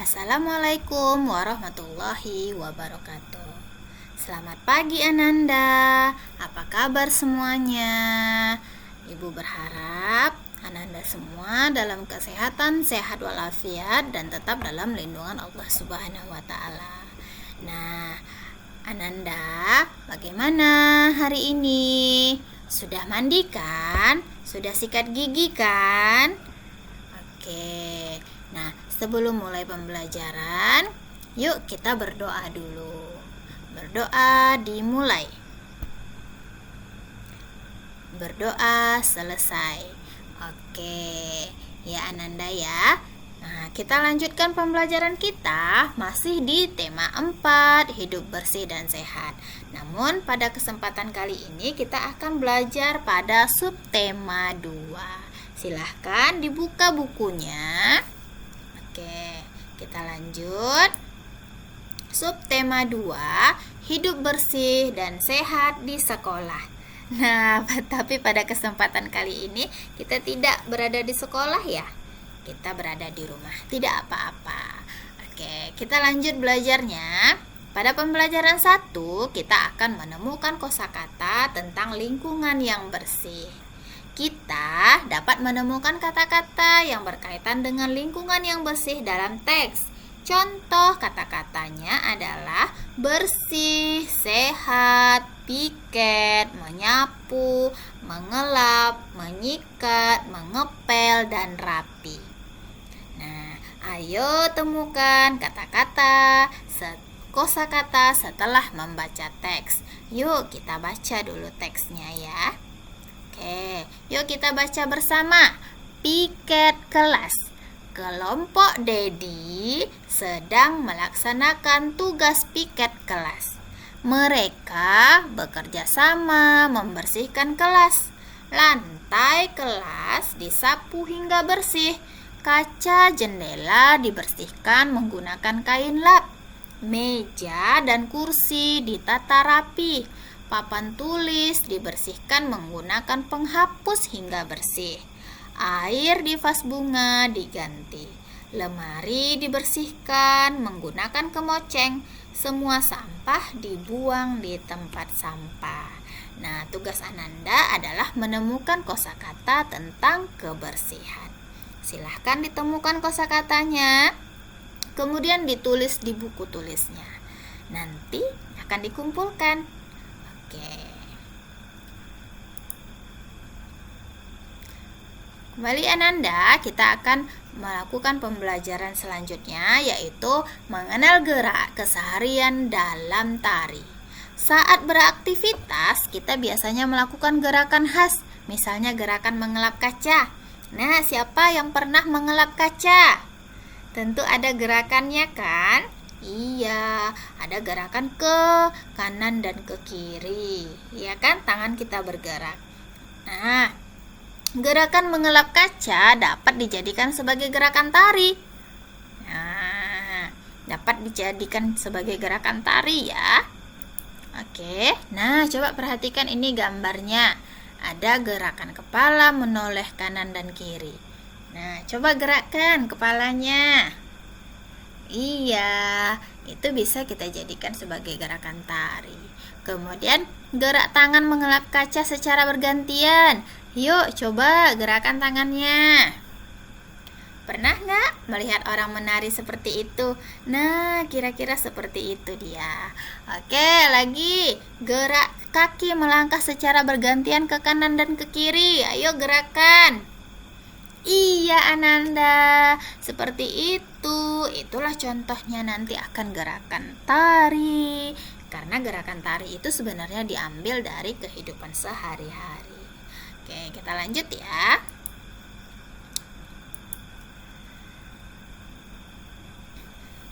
Assalamualaikum warahmatullahi wabarakatuh. Selamat pagi Ananda. Apa kabar semuanya? Ibu berharap Ananda semua dalam kesehatan, sehat walafiat, dan tetap dalam lindungan Allah Subhanahu wa Ta'ala. Nah, Ananda, bagaimana hari ini? Sudah mandi kan? Sudah sikat gigi kan? Oke. Nah, sebelum mulai pembelajaran, yuk kita berdoa dulu. Berdoa dimulai. Berdoa selesai. Oke, ya Ananda ya. Nah, kita lanjutkan pembelajaran kita masih di tema 4, hidup bersih dan sehat. Namun pada kesempatan kali ini kita akan belajar pada subtema 2. Silahkan dibuka bukunya. Oke, kita lanjut. Subtema 2, hidup bersih dan sehat di sekolah. Nah, tapi pada kesempatan kali ini kita tidak berada di sekolah ya. Kita berada di rumah, tidak apa-apa. Oke, kita lanjut belajarnya. Pada pembelajaran 1, kita akan menemukan kosakata tentang lingkungan yang bersih. Kita dapat menemukan kata-kata yang berkaitan dengan lingkungan yang bersih dalam teks. Contoh kata-katanya adalah bersih, sehat, piket, menyapu, mengelap, menyikat, mengepel, dan rapi. Nah, ayo temukan kata-kata kosakata setelah membaca teks. Yuk kita baca dulu teksnya ya. Oke, yuk kita baca bersama. Piket kelas. Kelompok Dedi sedang melaksanakan tugas piket kelas. Mereka bekerja sama membersihkan kelas. Lantai kelas disapu hingga bersih. Kaca jendela dibersihkan menggunakan kain lap. Meja dan kursi ditata rapi. Papan tulis dibersihkan menggunakan penghapus hingga bersih. Air di vas bunga diganti. Lemari dibersihkan menggunakan kemoceng. Semua sampah dibuang di tempat sampah. Nah, tugas Ananda adalah menemukan kosakata tentang kebersihan. Silahkan ditemukan kosakatanya, kemudian ditulis di buku tulisnya. Nanti akan dikumpulkan. Oke. Kembali Ananda, kita akan melakukan pembelajaran selanjutnya, yaitu mengenal gerak keseharian dalam tari. Saat beraktivitas, kita biasanya melakukan gerakan khas, misalnya gerakan mengelap kaca. Nah, siapa yang pernah mengelap kaca? Tentu ada gerakannya kan? Iya, ada gerakan ke kanan dan ke kiri. Iya kan? Tangan kita bergerak. Nah, gerakan mengelap kaca dapat dijadikan sebagai gerakan tari. Nah, dapat dijadikan sebagai gerakan tari ya. Oke, nah coba perhatikan ini gambarnya. Ada gerakan kepala menoleh kanan dan kiri. Nah, coba gerakkan kepalanya. Iya, itu bisa kita jadikan sebagai gerakan tari. Kemudian gerak tangan mengelap kaca secara bergantian. Yuk coba gerakan tangannya. Pernah nggak melihat orang menari seperti itu? Nah, kira-kira seperti itu dia. Oke, lagi gerak kaki melangkah secara bergantian ke kanan dan ke kiri. Ayo gerakan. Iya Ananda, seperti itu. Itulah contohnya nanti akan gerakan tari. Karena gerakan tari itu sebenarnya diambil dari kehidupan sehari-hari. Oke, kita lanjut ya.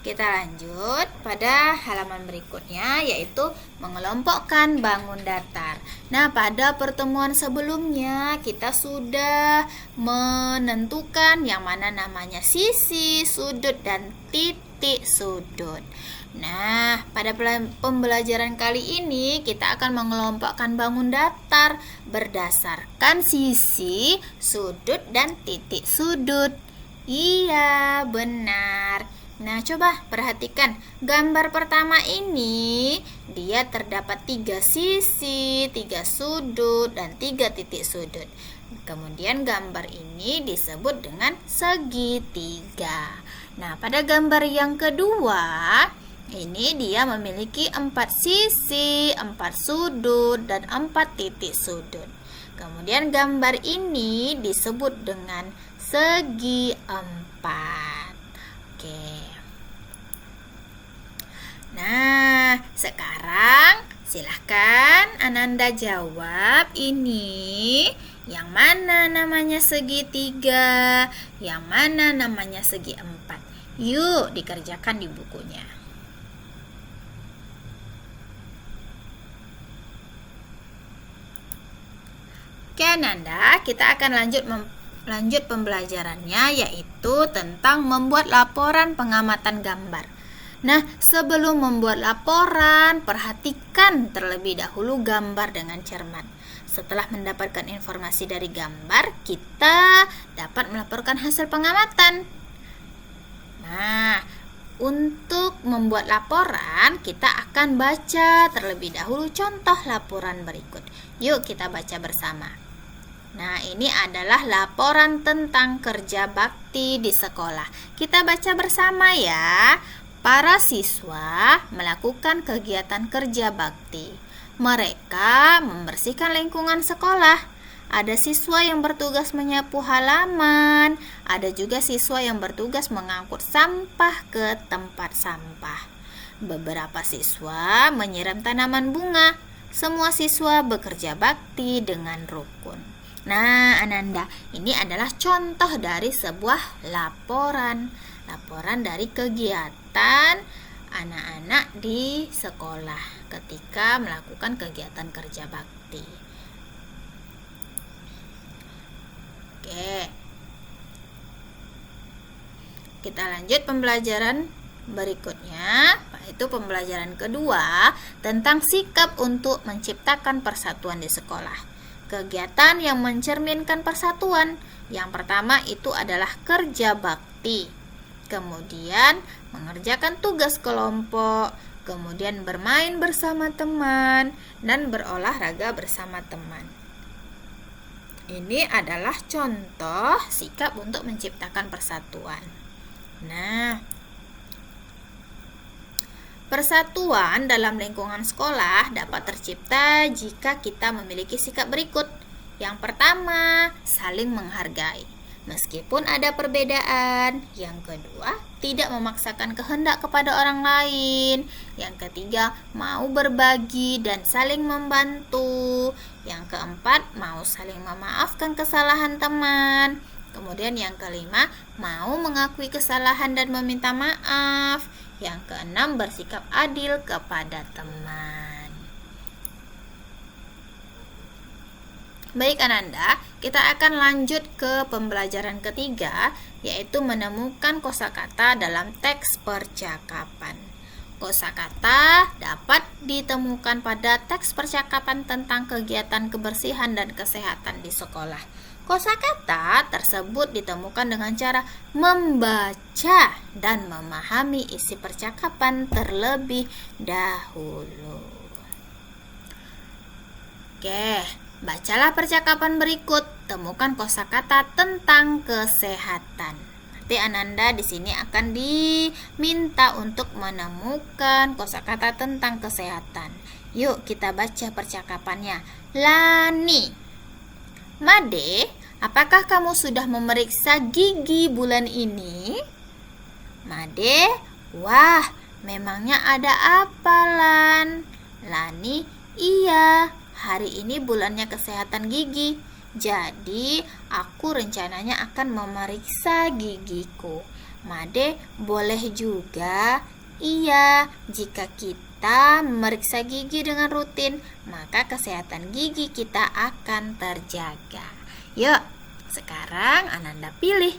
Kita lanjut pada halaman berikutnya, yaitu mengelompokkan bangun datar. Nah, pada pertemuan sebelumnya kita sudah menentukan yang mana namanya sisi, sudut, dan titik sudut. Nah, pada pembelajaran kali ini kita akan mengelompokkan bangun datar berdasarkan sisi, sudut, dan titik sudut. Iya, benar. Nah, coba perhatikan gambar pertama ini, dia terdapat 3 sisi, 3 sudut, dan 3 titik sudut. Kemudian gambar ini disebut dengan segitiga. Nah, pada gambar yang kedua, ini dia memiliki 4 sisi, 4 sudut, dan 4 titik sudut. Kemudian gambar ini disebut dengan segi empat. Oke. Nah, sekarang silahkan Ananda jawab ini. Yang mana namanya segitiga? Yang mana namanya segi empat? Yuk, dikerjakan di bukunya. Oke Ananda, kita akan lanjut pembelajarannya, yaitu tentang membuat laporan pengamatan gambar. Nah, sebelum membuat laporan, perhatikan terlebih dahulu gambar dengan cermat. Setelah mendapatkan informasi dari gambar, kita dapat melaporkan hasil pengamatan. Nah, untuk membuat laporan, kita akan baca terlebih dahulu contoh laporan berikut. Yuk kita baca bersama. Nah, ini adalah laporan tentang kerja bakti di sekolah. Kita baca bersama ya. Para siswa melakukan kegiatan kerja bakti. Mereka membersihkan lingkungan sekolah. Ada siswa yang bertugas menyapu halaman. Ada juga siswa yang bertugas mengangkut sampah ke tempat sampah. Beberapa siswa menyiram tanaman bunga. Semua siswa bekerja bakti dengan rukun. Nah, Ananda, ini adalah contoh dari sebuah laporan dari kegiatan anak-anak di sekolah ketika melakukan kegiatan kerja bakti. Oke. Kita lanjut pembelajaran berikutnya, yaitu pembelajaran kedua tentang sikap untuk menciptakan persatuan di sekolah. Kegiatan yang mencerminkan persatuan. Yang pertama itu adalah kerja bakti. Kemudian mengerjakan tugas kelompok, kemudian bermain bersama teman, dan berolahraga bersama teman. Ini adalah contoh sikap untuk menciptakan persatuan. Nah, persatuan dalam lingkungan sekolah dapat tercipta jika kita memiliki sikap berikut. Yang pertama, saling menghargai. Meskipun ada perbedaan. Yang kedua, tidak memaksakan kehendak kepada orang lain. Yang ketiga, mau berbagi dan saling membantu. Yang keempat, mau saling memaafkan kesalahan teman. Kemudian yang kelima, mau mengakui kesalahan dan meminta maaf. Yang keenam, bersikap adil kepada teman. Baik Ananda, kita akan lanjut ke pembelajaran ketiga, yaitu menemukan kosakata dalam teks percakapan. Kosakata dapat ditemukan pada teks percakapan tentang kegiatan kebersihan dan kesehatan di sekolah. Kosakata tersebut ditemukan dengan cara membaca dan memahami isi percakapan terlebih dahulu. Oke, bacalah percakapan berikut. Temukan kosakata tentang kesehatan. Nanti Ananda di sini akan diminta untuk menemukan kosakata tentang kesehatan. Yuk kita baca percakapannya. Lani, Made, apakah kamu sudah memeriksa gigi bulan ini? Made, wah, memangnya ada apa, Lan? Lani, iya. Hari ini bulannya kesehatan gigi. Jadi, aku rencananya akan memeriksa gigiku. Made, boleh juga? Iya, jika kita memeriksa gigi dengan rutin, maka kesehatan gigi kita akan terjaga. Yuk, sekarang Ananda pilih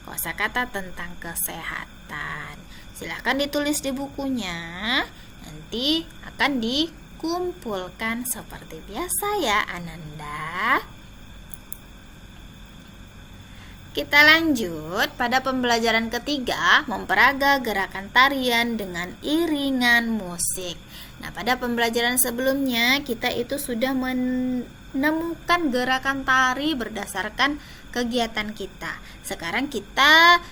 kosakata tentang kesehatan. Silahkan ditulis di bukunya. Nanti akan kumpulkan seperti biasa ya Ananda. Kita lanjut pada pembelajaran ketiga, memperaga gerakan tarian dengan iringan musik. Nah, pada pembelajaran sebelumnya kita itu sudah menemukan gerakan tari berdasarkan kegiatan kita. Sekarang kita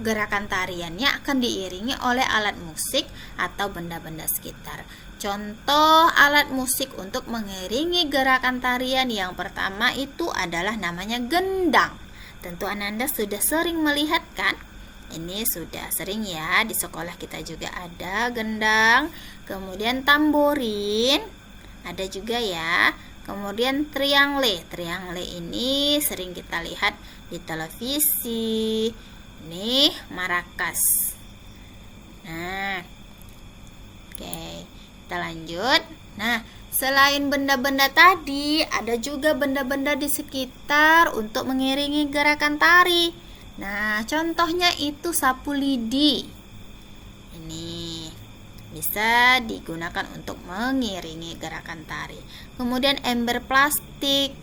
gerakan tariannya akan diiringi oleh alat musik atau benda-benda sekitar. Contoh alat musik untuk mengiringi gerakan tarian yang pertama itu adalah namanya gendang. Tentu Ananda sudah sering melihat kan? Ini sudah sering ya, di sekolah kita juga ada gendang. Kemudian tamborin, ada juga ya. Kemudian triangle. Triangle ini sering kita lihat di televisi. Ini maracas. Nah, oke, kita lanjut. Nah, selain benda-benda tadi, ada juga benda-benda di sekitar untuk mengiringi gerakan tari. Nah, contohnya itu sapu lidi. Ini bisa digunakan untuk mengiringi gerakan tari. Kemudian ember plastik.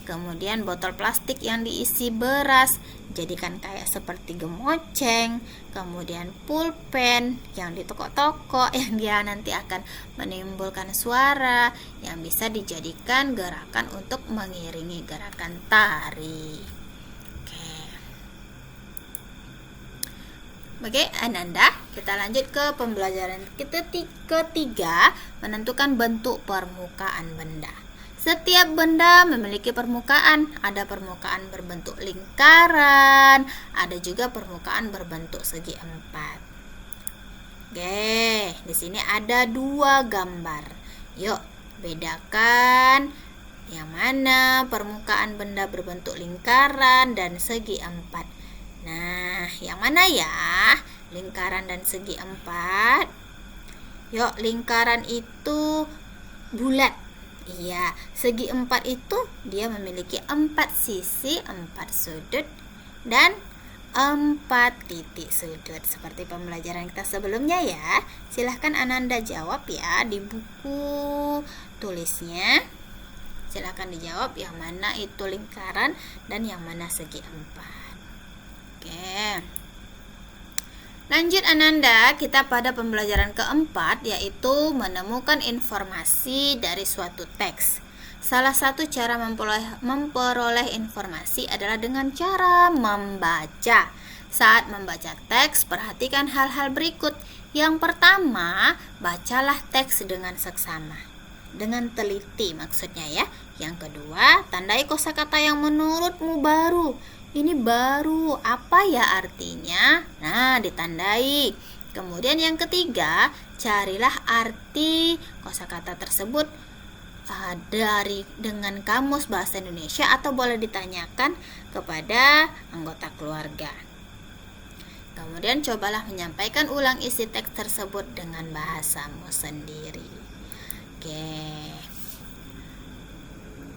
Kemudian botol plastik yang diisi beras, jadikan kayak seperti gemoceng. Kemudian pulpen yang di toko-toko yang dia nanti akan menimbulkan suara yang bisa dijadikan gerakan untuk mengiringi gerakan tari. Oke, Ananda, kita lanjut ke pembelajaran ketiga, menentukan bentuk permukaan benda. Setiap benda memiliki permukaan, ada permukaan berbentuk lingkaran, ada juga permukaan berbentuk segi empat. Oke, di sini ada 2 gambar. Yuk, bedakan yang mana permukaan benda berbentuk lingkaran dan segi empat. Nah, yang mana ya? Lingkaran dan segi empat. Yuk, lingkaran itu bulat. Iya, segi empat itu dia memiliki 4 sisi, 4 sudut, dan 4 titik sudut. Seperti pembelajaran kita sebelumnya ya. Silahkan Ananda jawab ya di buku tulisnya. Silahkan dijawab yang mana itu lingkaran dan yang mana segi empat. Oke. Lanjut Ananda, kita pada pembelajaran keempat, yaitu menemukan informasi dari suatu teks. Salah satu cara memperoleh informasi adalah dengan cara membaca. Saat membaca teks, perhatikan hal-hal berikut. Yang pertama, bacalah teks dengan seksama, dengan teliti maksudnya ya. Yang kedua, tandai kosakata yang menurutmu baru. Ini baru, apa ya artinya? Nah, ditandai. Kemudian yang ketiga, carilah arti kosakata tersebut dengan kamus bahasa Indonesia atau boleh ditanyakan kepada anggota keluarga. Kemudian cobalah menyampaikan ulang isi teks tersebut dengan bahasamu sendiri. Oke.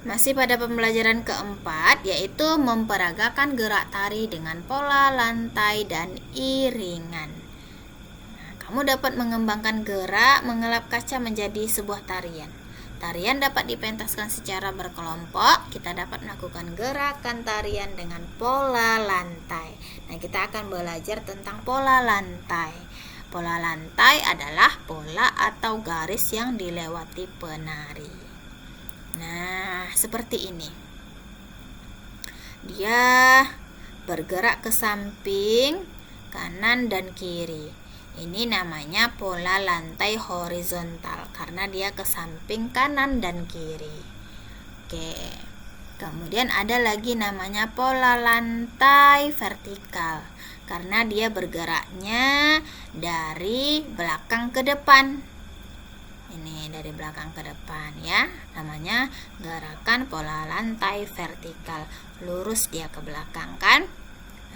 Masih pada pembelajaran keempat, yaitu memperagakan gerak tari dengan pola lantai dan iringan. Nah, kamu dapat mengembangkan gerak mengelap kaca menjadi sebuah tarian. Tarian dapat dipentaskan secara berkelompok. Kita dapat melakukan gerakan tarian dengan pola lantai. Nah, kita akan belajar tentang pola lantai. Pola lantai adalah pola atau garis yang dilewati penari. Nah, seperti ini. Dia bergerak ke samping, kanan dan kiri. Ini namanya pola lantai horizontal karena dia ke samping kanan dan kiri. Oke. Kemudian ada lagi namanya pola lantai vertikal karena dia bergeraknya dari belakang ke depan. Ini dari belakang ke depan ya. Namanya gerakan pola lantai vertikal. Lurus dia ke belakang kan?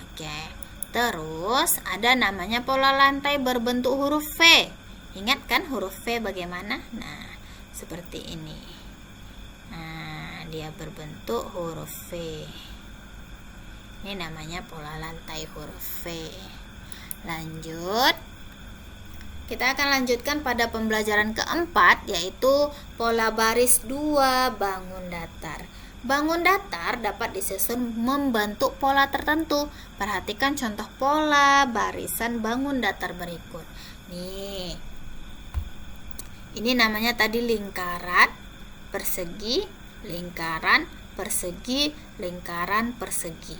Oke. Terus ada namanya pola lantai berbentuk huruf V. Ingat kan huruf V bagaimana? Nah, seperti ini. Nah, dia berbentuk huruf V. Ini namanya pola lantai huruf V. Lanjut. Kita akan lanjutkan pada pembelajaran keempat, yaitu pola baris 2 bangun datar. Bangun datar dapat disusun membentuk pola tertentu. Perhatikan contoh pola barisan bangun datar berikut. Nih, ini namanya tadi lingkaran, persegi, lingkaran, persegi, lingkaran, persegi.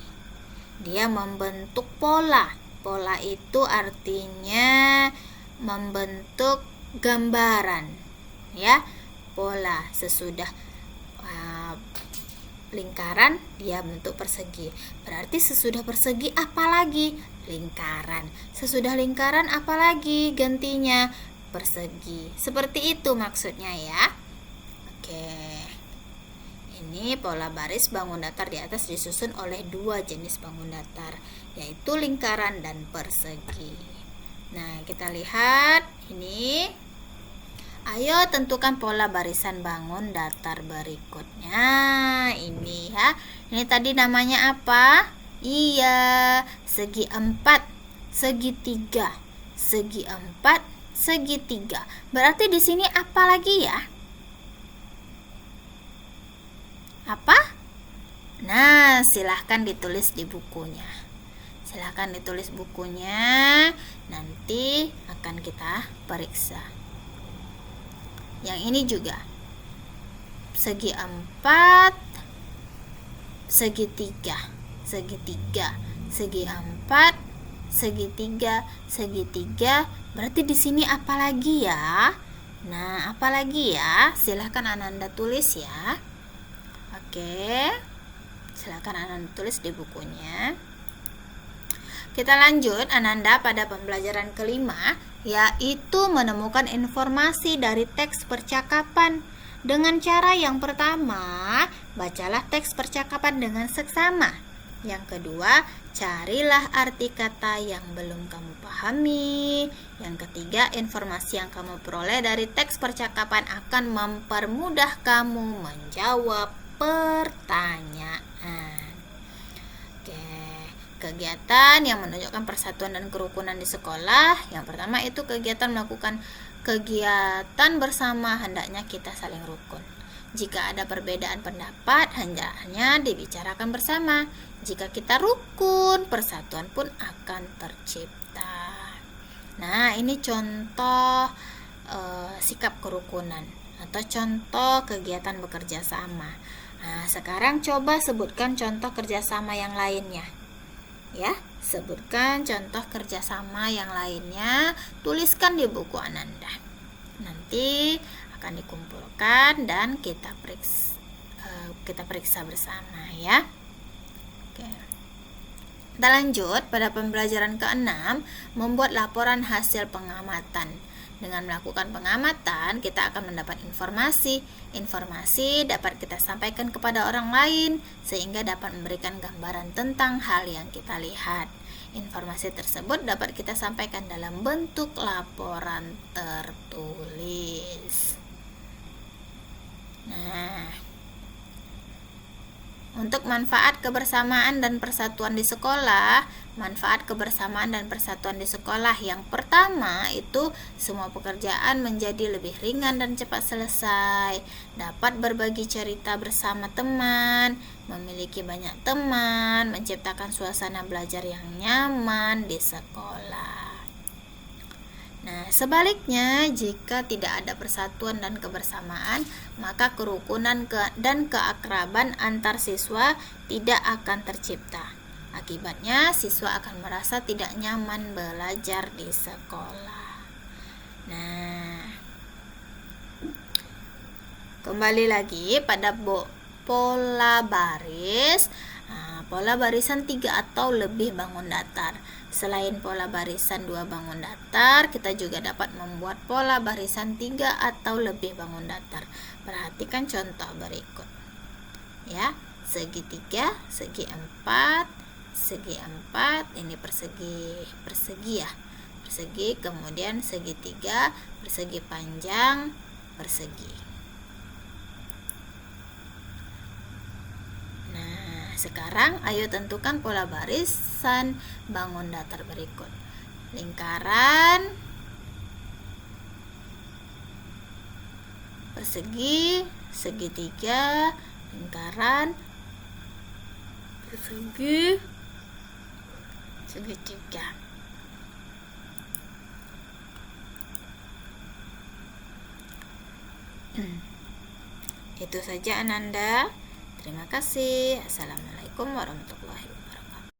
Dia membentuk pola. Pola itu artinya membentuk gambaran, ya. Pola sesudah lingkaran dia bentuk persegi. Berarti sesudah persegi apa lagi? Lingkaran. Sesudah lingkaran apa lagi gantinya? Persegi. Seperti itu maksudnya ya. Oke. Ini pola baris bangun datar di atas disusun oleh dua jenis bangun datar, yaitu lingkaran dan persegi. Nah, kita lihat ini. Ayo tentukan pola barisan bangun datar berikutnya. Ini ya. Ini tadi namanya apa? Iya, segi 4, segi 3, segi 4, segi 3. Berarti di sini apa lagi ya? Apa? Nah, silahkan ditulis di bukunya. Silahkan ditulis bukunya. Nanti akan kita periksa. Yang ini juga segi 4, segi 3, segi 3, segi 4, segi 3, segi 3. Berarti di sini apa lagi ya? Nah, apa lagi ya? Silahkan Ananda tulis ya. Oke, silahkan Ananda tulis di bukunya. Kita lanjut Ananda pada pembelajaran kelima, yaitu menemukan informasi dari teks percakapan. Dengan cara yang pertama, bacalah teks percakapan dengan seksama. Yang kedua, carilah arti kata yang belum kamu pahami. Yang ketiga, informasi yang kamu peroleh dari teks percakapan akan mempermudah kamu menjawab pertanyaan. Kegiatan yang menunjukkan persatuan dan kerukunan di sekolah. Yang pertama itu kegiatan melakukan kegiatan bersama, hendaknya kita saling rukun. Jika ada perbedaan pendapat, hendaknya dibicarakan bersama. Jika kita rukun, persatuan pun akan tercipta. Nah, ini contoh sikap kerukunan atau contoh kegiatan bekerja sama. Nah, sekarang coba sebutkan contoh kerjasama yang lainnya. Ya, sebutkan contoh kerjasama yang lainnya, tuliskan di buku Ananda. Nanti akan dikumpulkan dan kita periksa bersama ya. Oke. Kita lanjut pada pembelajaran ke-6, membuat laporan hasil pengamatan. Dengan melakukan pengamatan, kita akan mendapat informasi. Informasi dapat kita sampaikan kepada orang lain, sehingga dapat memberikan gambaran tentang hal yang kita lihat. Informasi tersebut dapat kita sampaikan dalam bentuk laporan tertulis. Nah, untuk manfaat kebersamaan dan persatuan di sekolah, manfaat kebersamaan dan persatuan di sekolah yang pertama itu semua pekerjaan menjadi lebih ringan dan cepat selesai, dapat berbagi cerita bersama teman, memiliki banyak teman, menciptakan suasana belajar yang nyaman di sekolah. Nah, sebaliknya, jika tidak ada persatuan dan kebersamaan, maka kerukunan dan keakraban antar siswa tidak akan tercipta. Akibatnya, siswa akan merasa tidak nyaman belajar di sekolah. Nah, kembali lagi pada pola baris. Pola barisan 3 atau lebih bangun datar. Selain pola barisan 2 bangun datar, kita juga dapat membuat pola barisan 3 atau lebih bangun datar. Perhatikan contoh berikut. Ya, segi 3, segi 4, segi 4, ini persegi ya. Persegi, kemudian segi 3, persegi panjang, persegi. Sekarang ayo tentukan pola barisan bangun datar berikut. Lingkaran, persegi, segi 3, lingkaran persegi segitiga. Itu saja Ananda. Terima kasih. Assalamualaikum warahmatullahi wabarakatuh.